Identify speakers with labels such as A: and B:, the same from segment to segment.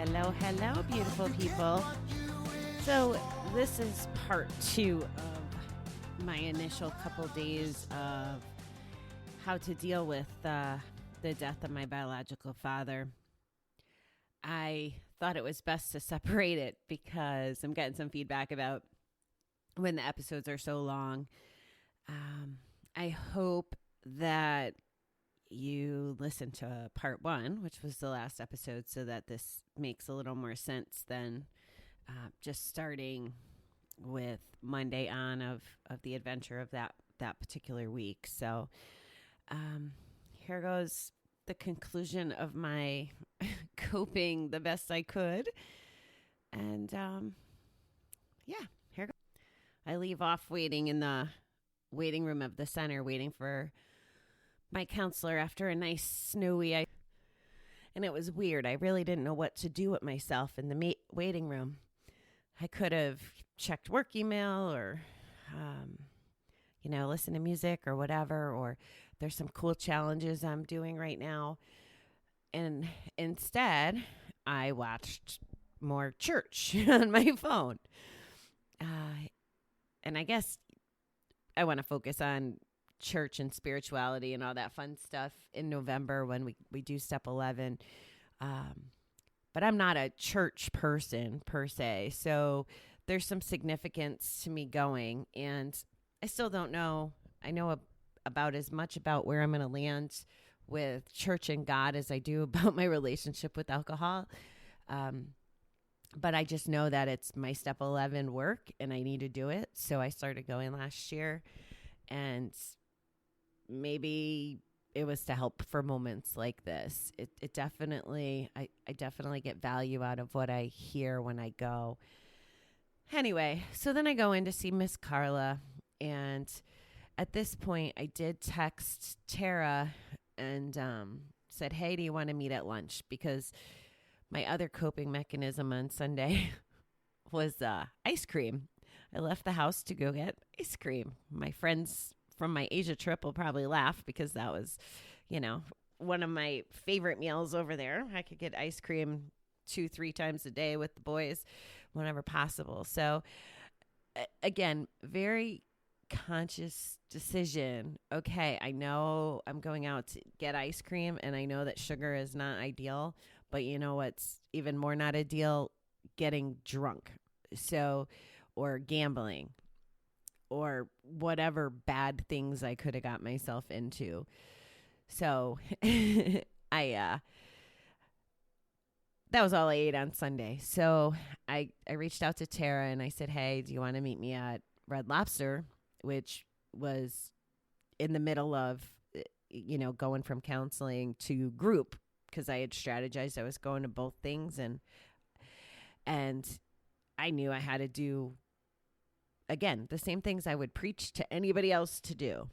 A: Hello, hello, beautiful people. So, this is part 2 of my initial couple days of how to deal with the death of my biological father. I thought it was best to separate it because I'm getting some feedback about when the episodes are so long. I hope that you listen to part 1, which was the last episode, so that this makes a little more sense than just starting with Monday on of the adventure of that particular week. So here goes the conclusion of my coping the best I could. And yeah, here goes. I leave off waiting in the waiting room of the center, waiting for my counselor after a nice snowy ice. And it was weird. I really didn't know what to do with myself in the waiting room. I could have checked work email or, listen to music or whatever, or there's some cool challenges I'm doing right now. And instead, I watched more church on my phone. And I guess I want to focus on church and spirituality and all that fun stuff in November when we do step 11. But I'm not a church person per se. So there's some significance to me going, and I still don't know. I know about as much about where I'm going to land with church and God as I do about my relationship with alcohol. But I just know that it's my step 11 work and I need to do it. So I started going last year, and maybe it was to help for moments like this. It definitely, I definitely get value out of what I hear when I go. Anyway, so then I go in to see Miss Carla, and at this point I did text Tara and said, hey, do you want to meet at lunch? Because my other coping mechanism on Sunday was ice cream. I left the house to go get ice cream. My friends from my Asia trip will probably laugh because that was, one of my favorite meals over there. I could get ice cream 2-3 times a day with the boys whenever possible. So again, very conscious decision. Okay, I know I'm going out to get ice cream, and I know that sugar is not ideal, but you know what's even more not ideal? Getting drunk. So, or gambling, or whatever bad things I could have got myself into. So that was all I ate on Sunday. So I reached out to Tara and I said, hey, do you want to meet me at Red Lobster, which was in the middle of, going from counseling to group, because I had strategized I was going to both things, and I knew I had to do, again, the same things I would preach to anybody else to do.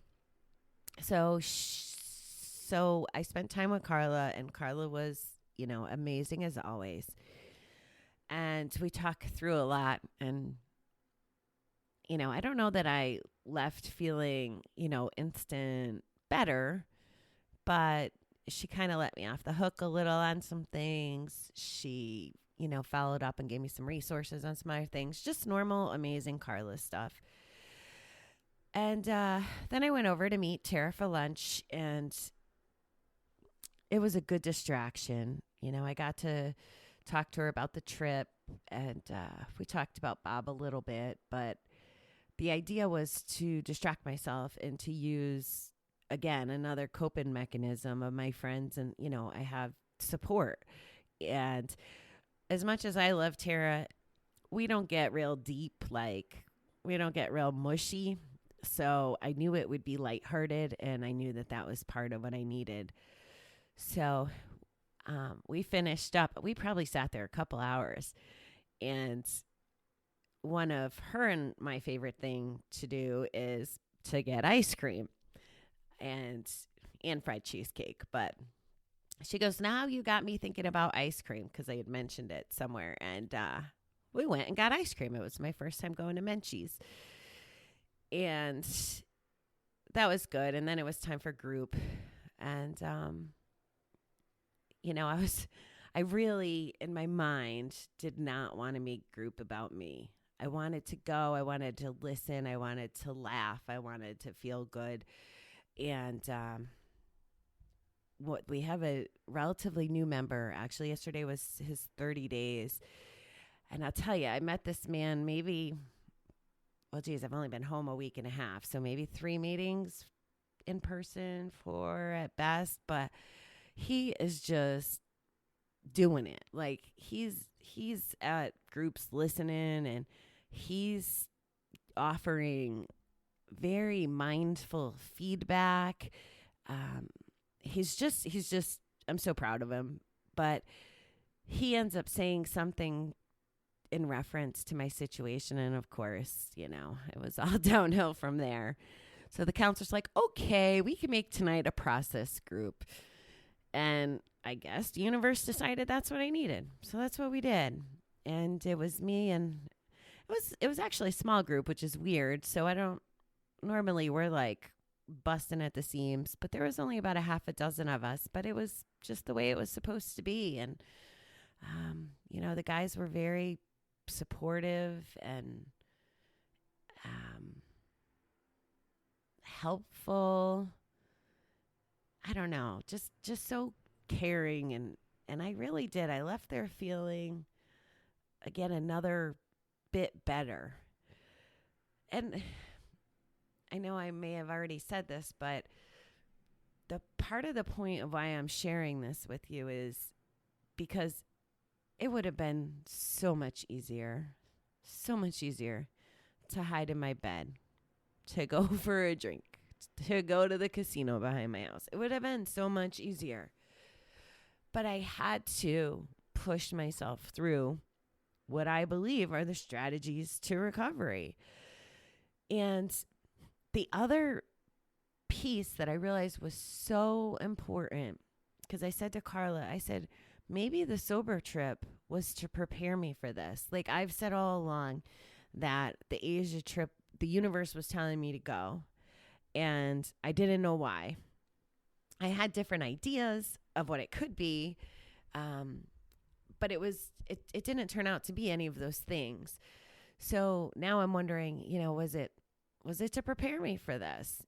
A: So I spent time with Carla, and Carla was, amazing as always. And we talked through a lot, and, I don't know that I left feeling, instant better, but she kind of let me off the hook a little on some things. She, followed up and gave me some resources on some other things, just normal, amazing Carla stuff. And then I went over to meet Tara for lunch, and it was a good distraction. I got to talk to her about the trip, and we talked about Bob a little bit, but the idea was to distract myself and to use, again, another coping mechanism of my friends, and, I have support. And as much as I love Tara, we don't get real deep, we don't get real mushy. So I knew it would be lighthearted, and I knew that was part of what I needed. So we finished up. We probably sat there a couple hours, and one of her and my favorite thing to do is to get ice cream and fried cheesecake. But she goes, now you got me thinking about ice cream, because I had mentioned it somewhere. And we went and got ice cream. It was my first time going to Menchie's. And that was good. And then it was time for group. And, I really, in my mind, did not want to make group about me. I wanted to go. I wanted to listen. I wanted to laugh. I wanted to feel good. And we have a relatively new member. Actually, yesterday was his 30 days. And I'll tell you, I met this man I've only been home a week and a half. So maybe 3 meetings in person, 4 at best. But he is just doing it. Like he's at groups listening, and he's offering very mindful feedback. He's just, I'm so proud of him, but he ends up saying something in reference to my situation. And of course, it was all downhill from there. So the counselor's like, okay, we can make tonight a process group. And I guess the universe decided that's what I needed. So that's what we did. And it was me, and it was actually a small group, which is weird. So normally we're like busting at the seams, but there was only about a half a dozen of us, but it was just the way it was supposed to be. And, the guys were very supportive and helpful. I don't know, just so caring. And I really did. I left there feeling, again, another bit better. And I know I may have already said this, but the part of the point of why I'm sharing this with you is because it would have been so much easier to hide in my bed, to go for a drink, to go to the casino behind my house. It would have been so much easier. But I had to push myself through what I believe are the strategies to recovery. And the other piece that I realized was so important, because I said to Carla, I said, maybe the sober trip was to prepare me for this. Like I've said all along that the Asia trip, the universe was telling me to go, and I didn't know why. I had different ideas of what it could be, but it didn't turn out to be any of those things. So now I'm wondering, was it to prepare me for this?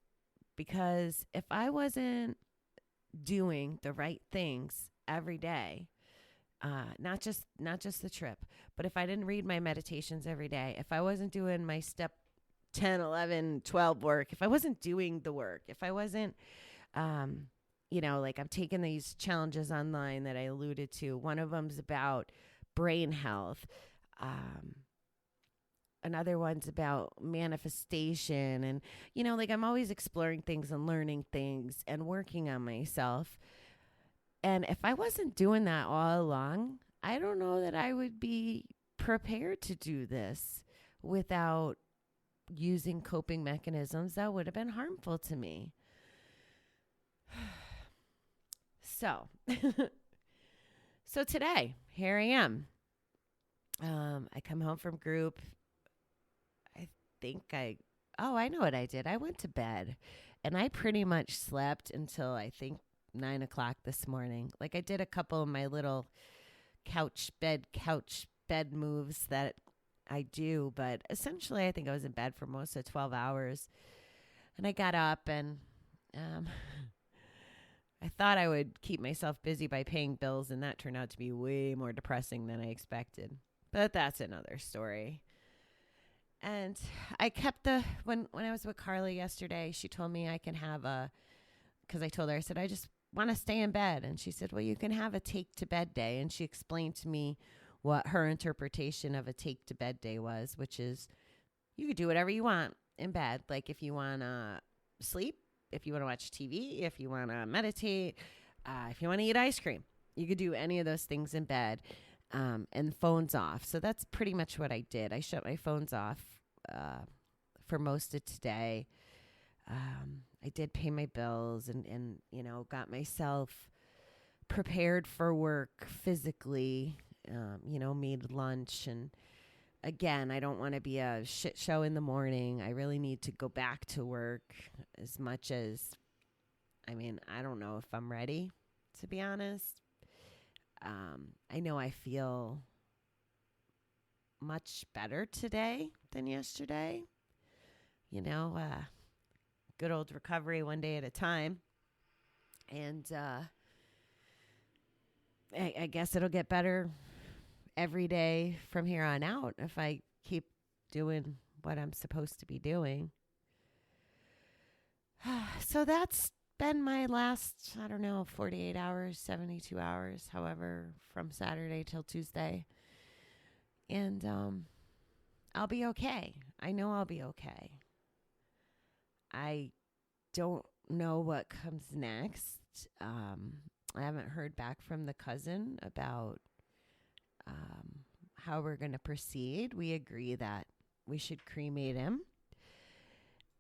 A: Because if I wasn't doing the right things every day, not just the trip, but if I didn't read my meditations every day, if I wasn't doing my step 10, 11, 12 work, if I wasn't doing the work, if I wasn't, like I'm taking these challenges online that I alluded to. One of them's about brain health. Another one's about manifestation. And, like I'm always exploring things and learning things and working on myself. And if I wasn't doing that all along, I don't know that I would be prepared to do this without using coping mechanisms that would have been harmful to me. So today, here I am. I come home from group. I know what I did. I went to bed, and I pretty much slept until I think 9 o'clock this morning. Like I did a couple of my little couch bed moves that I do, but essentially I think I was in bed for most of 12 hours. And I got up, and I thought I would keep myself busy by paying bills, and that turned out to be way more depressing than I expected. But that's another story. And I kept when I was with Carly yesterday, she told me I can have because I told her, I said, I just want to stay in bed. And she said, well, you can have a take to bed day. And she explained to me what her interpretation of a take to bed day was, which is you could do whatever you want in bed. Like if you want to sleep, if you want to watch TV, if you want to meditate, if you want to eat ice cream, you could do any of those things in bed. And phones off. So that's pretty much what I did. I shut my phones off for most of today. I did pay my bills and got myself prepared for work physically, made lunch. And again, I don't want to be a shit show in the morning. I really need to go back to work as much as, I don't know if I'm ready, to be honest. I know I feel much better today than yesterday. Good old recovery one day at a time. And I guess it'll get better every day from here on out if I keep doing what I'm supposed to be doing. So that's been my last, 48 hours, 72 hours, however, from Saturday till Tuesday. And I'll be okay. I know I'll be okay. I don't know what comes next. I haven't heard back from the cousin about how we're going to proceed. We agree that we should cremate him.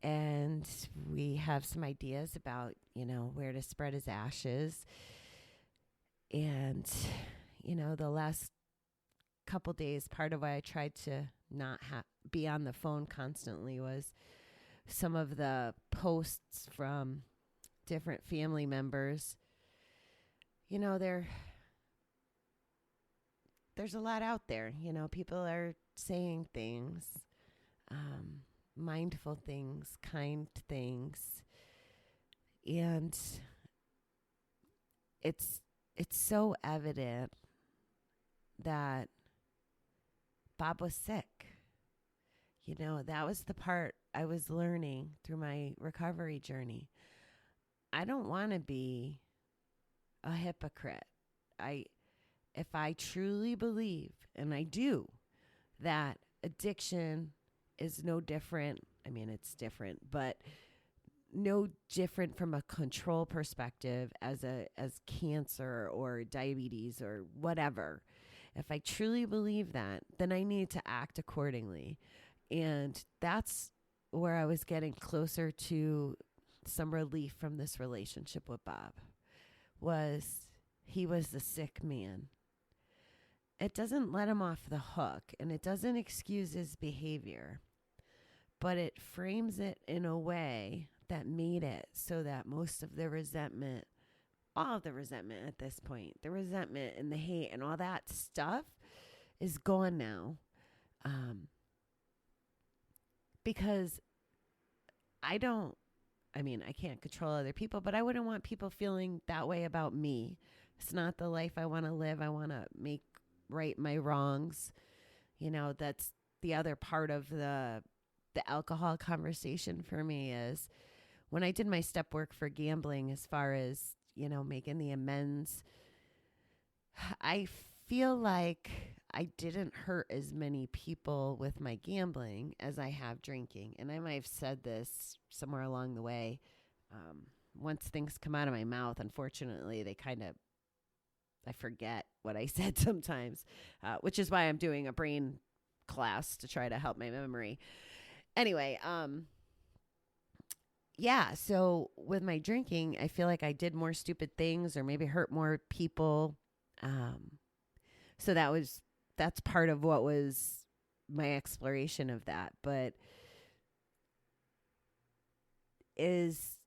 A: And we have some ideas about, where to spread his ashes. And, the last couple days, part of why I tried to not be on the phone constantly was some of the posts from different family members. There's a lot out there. People are saying things, mindful things, kind things. And it's so evident that Bob was sick. That was the part I was learning through my recovery journey. I don't want to be a hypocrite. If I truly believe, and I do, that addiction is no different. I mean, it's different, but no different from a control perspective as cancer or diabetes or whatever. If I truly believe that, then I need to act accordingly. And that's where I was getting closer to some relief from this relationship with Bob. He was the sick man. It doesn't let him off the hook, and it doesn't excuse his behavior, but it frames it in a way that made it so that most of the resentment, all of the resentment at this point, the resentment and the hate and all that stuff is gone now. Because I can't control other people, but I wouldn't want people feeling that way about me. It's not the life I want to live. I want to make right my wrongs. That's the other part of the alcohol conversation for me is when I did my step work for gambling, as far as, making the amends, I feel like I didn't hurt as many people with my gambling as I have drinking. And I might have said this somewhere along the way. Once things come out of my mouth, unfortunately, I forget what I said sometimes, which is why I'm doing a brain class to try to help my memory. Anyway, so with my drinking, I feel like I did more stupid things or maybe hurt more people. So that's part of what was my exploration of that. But is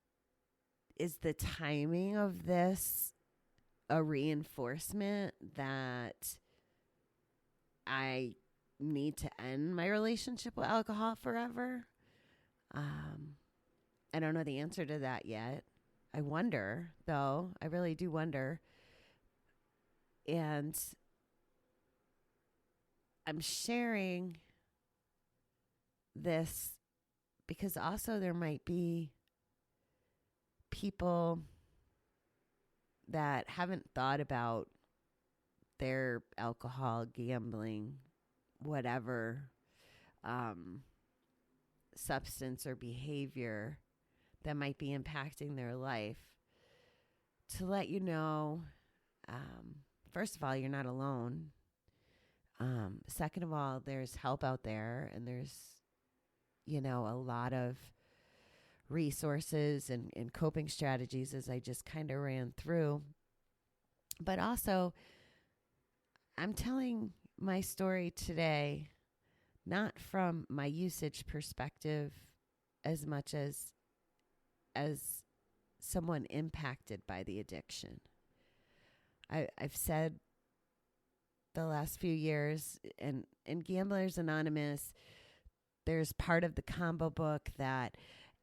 A: the timing of this a reinforcement that I need to end my relationship with alcohol forever? I don't know the answer to that yet. I wonder, though. I really do wonder. And I'm sharing this because also there might be people that haven't thought about their alcohol, gambling, whatever substance or behavior that might be impacting their life, to let you know, first of all, you're not alone. Second of all, there's help out there, and there's, a lot of resources and coping strategies, as I just kind of ran through. But also, I'm telling my story today, not from my usage perspective as much as someone impacted by the addiction. I've said the last few years. And in Gamblers Anonymous, there's part of the combo book that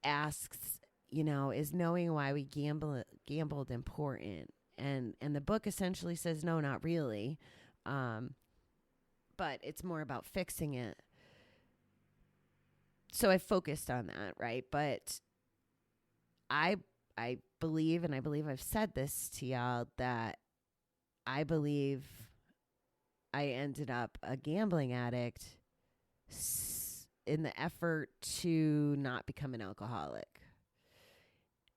A: asks, is knowing why we gambled important? And the book essentially says, no, not really. But it's more about fixing it. So I focused on that, right? But I believe, and I believe I've said this to y'all, that I believe I ended up a gambling addict in the effort to not become an alcoholic.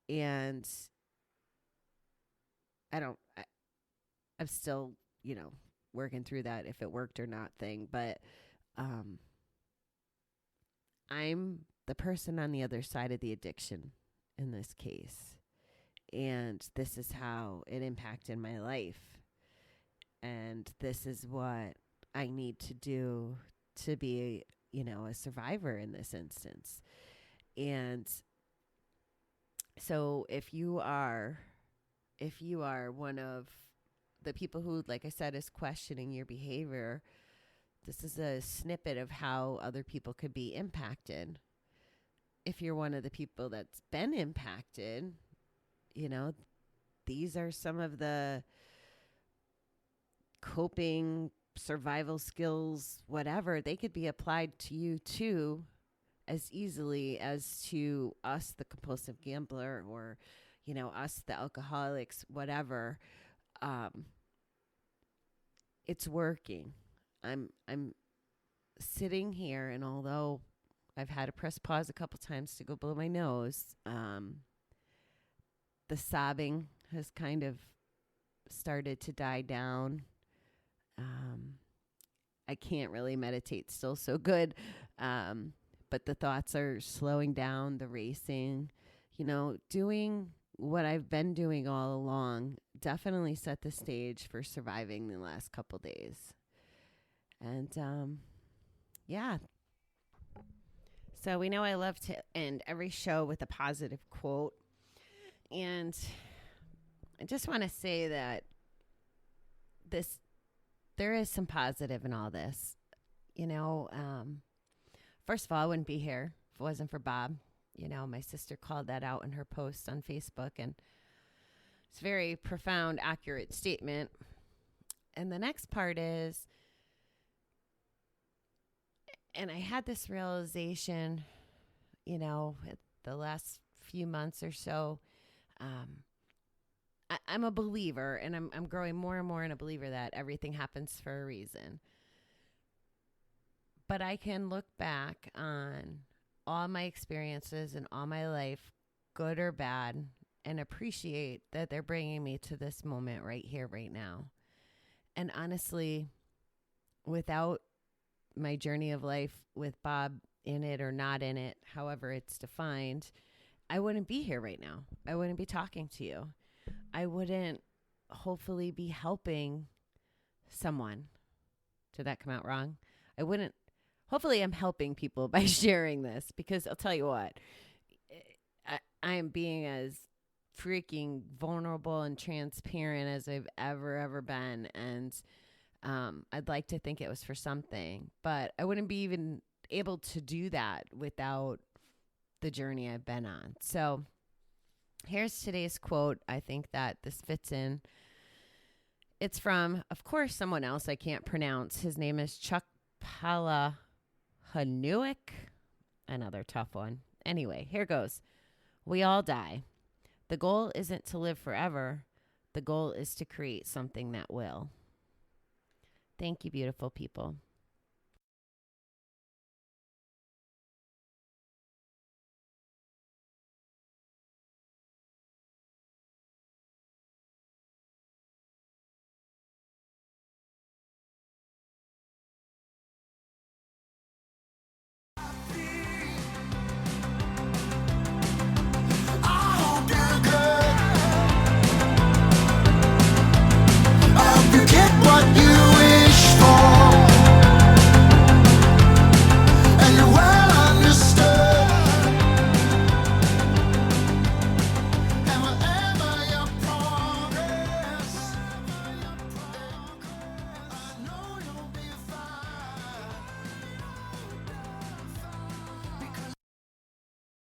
A: And I'm still, working through that if it worked or not thing. But I'm the person on the other side of the addiction in this case. And this is how it impacted my life. And this is what I need to do to be, a survivor in this instance. And so if you are one of the people who, like I said, is questioning your behavior, this is a snippet of how other people could be impacted. If you're one of the people that's been impacted, these are some of the coping, survival skills, whatever. They could be applied to you too, as easily as to us, the compulsive gambler, or, us, the alcoholics, whatever. It's working. I'm sitting here, and although I've had to press pause a couple times to go blow my nose, the sobbing has kind of started to die down. I can't really meditate still so good, but the thoughts are slowing down, the racing, doing what I've been doing all along definitely set the stage for surviving the last couple days. And, yeah. So we know I love to end every show with a positive quote. And I just want to say that there is some positive in all this. First of all, I wouldn't be here if it wasn't for Bob. My sister called that out in her post on Facebook, and it's a very profound, accurate statement. And the next part is, and I had this realization, the last few months or so. I'm a believer, and I'm growing more and more in a believer that everything happens for a reason. But I can look back on all my experiences and all my life, good or bad, and appreciate that they're bringing me to this moment right here, right now. And honestly, without my journey of life with Bob in it or not in it, however it's defined, I wouldn't be here right now. I wouldn't be talking to you. I wouldn't hopefully be helping someone. Did that come out wrong? I wouldn't. Hopefully I'm helping people by sharing this, because I'll tell you what, I am being as freaking vulnerable and transparent as I've ever been. And I'd like to think it was for something, but I wouldn't be even able to do that without the journey I've been on. So here's today's quote. I think that this fits in. It's from, of course, someone else I can't pronounce. His name is Chuck Palahniuk. Another tough one. Anyway, here goes. We all die. The goal isn't to live forever. The goal is to create something that will. Thank you, beautiful people.